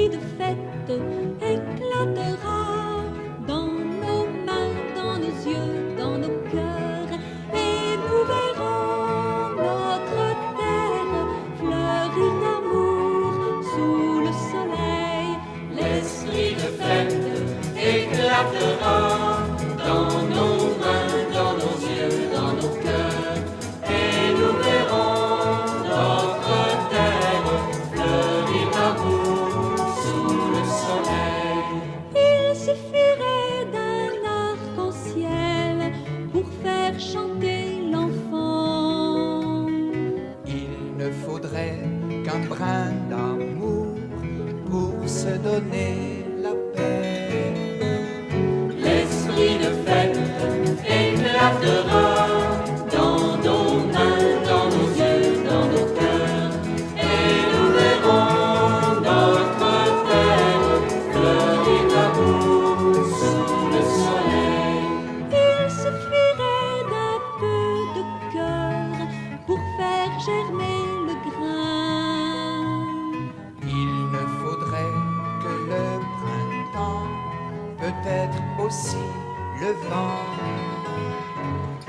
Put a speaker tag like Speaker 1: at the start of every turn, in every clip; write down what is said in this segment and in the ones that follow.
Speaker 1: l'esprit de fête éclatera dans nos mains, dans nos yeux, dans nos cœurs, et nous verrons notre terre fleurir d'amour sous le soleil.
Speaker 2: L'esprit de fête éclatera dans nos mains, dans nos yeux, dans nos cœurs, et nous verrons notre terre fleurir d'amour sous le soleil.
Speaker 1: Il suffirait d'un arc-en-ciel pour faire chanter l'enfant.
Speaker 3: Il ne faudrait qu'un brin d'amour pour se donner la paix.
Speaker 2: L'esprit de fête éclatera dans nos mains, dans nos yeux, dans nos cœurs, et nous verrons notre terre fleurir d'amour sous le soleil.
Speaker 1: Il suffirait d'un peu de cœur pour faire germer le grain.
Speaker 3: Il ne faudrait que le printemps, peut-être aussi le vent.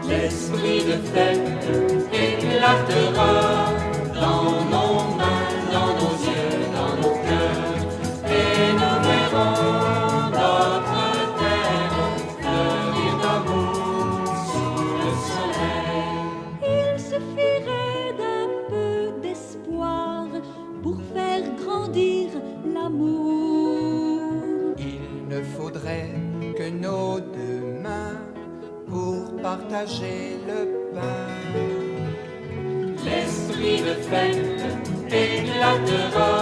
Speaker 2: L'esprit de fête éclatera dans nos mains, dans nos yeux, dans nos cœurs, et nous verrons notre terre fleurir d'amour sous le soleil.
Speaker 1: Il suffirait d'un peu d'espoir pour faire grandir l'amour.
Speaker 3: Il ne faudrait que nos deux mains pour partager le pain.
Speaker 2: L'esprit de fête éclatera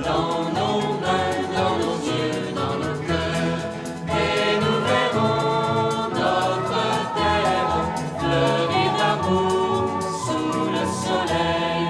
Speaker 2: dans nos mains, dans nos yeux, dans nos cœurs, et nous verrons notre terre fleurir d'amour sous le soleil.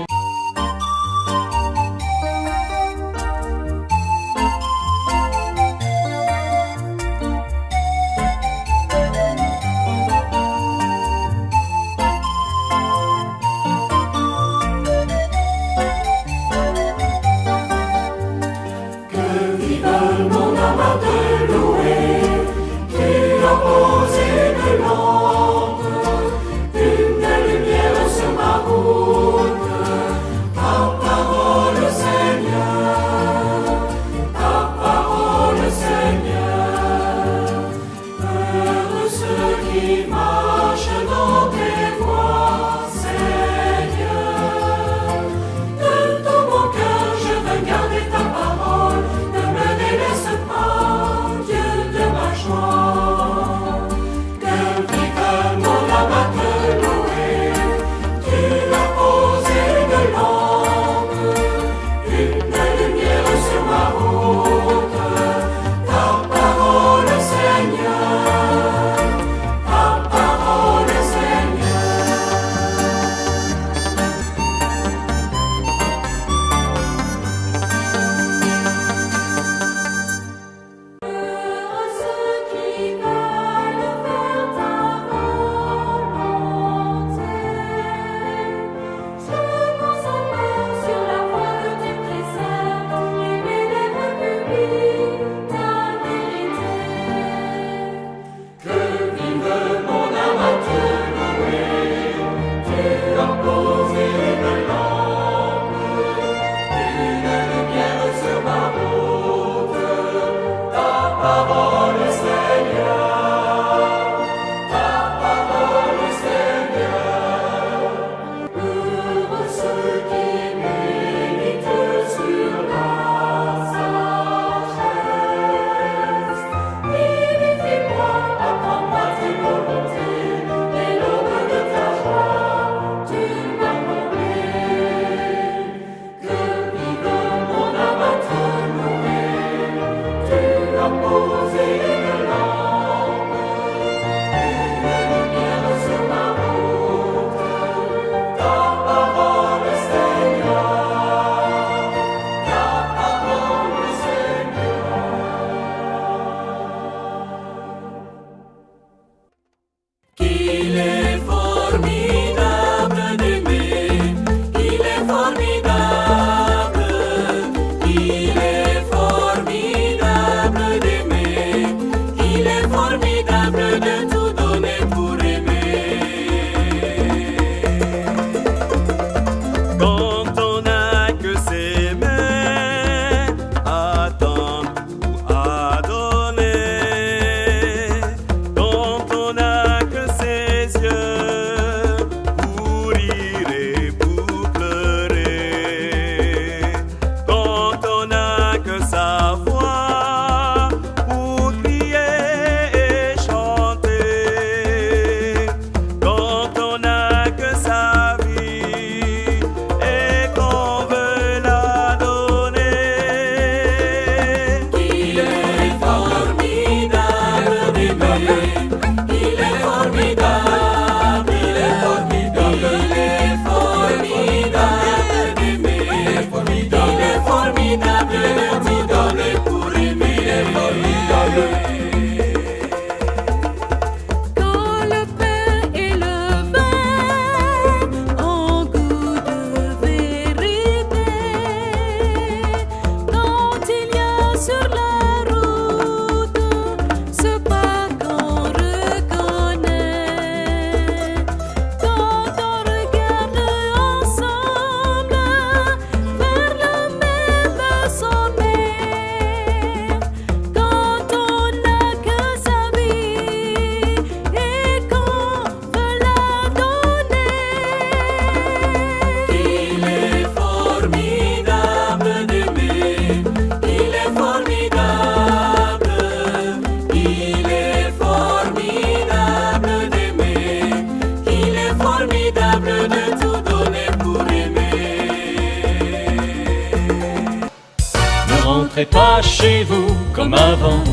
Speaker 2: rentrez pas chez vous comme avant.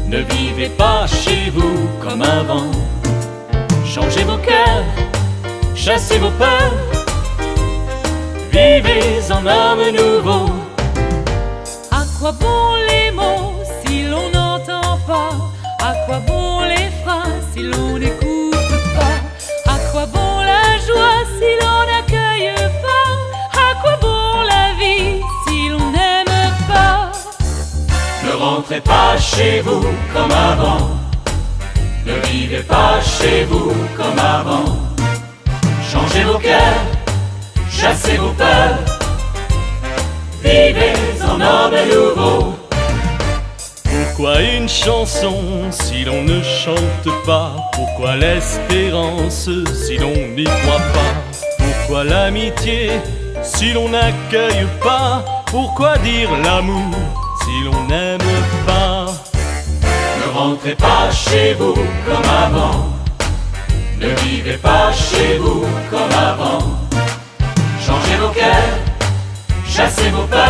Speaker 2: Ne vivez pas chez vous comme avant. Changez vos cœurs, chassez vos peurs. Vivez en homme nouveau.
Speaker 4: À quoi bon les mots si l'on n'entend pas? À quoi bon les phrases si l'on n'écoute pas? À quoi bon la joie si l'on n'accueille pas? À quoi bon la vie si l'on n'aime pas?
Speaker 2: Ne rentrez pas chez vous comme avant. Ne vivez pas chez vous comme avant. Changez vos cœurs, chassez vos peurs. Vivez en homme nouveau. Pourquoi une chanson si l'on ne chante pas? Pourquoi l'espérance si l'on n'y croit pas? Pourquoi l'amitié si l'on n'accueille pas? Pourquoi dire l'amour si l'on n'aime pas? Ne rentrez pas chez vous comme avant. Ne vivez pas chez vous comme avant. Changez vos cœurs, chassez vos peurs.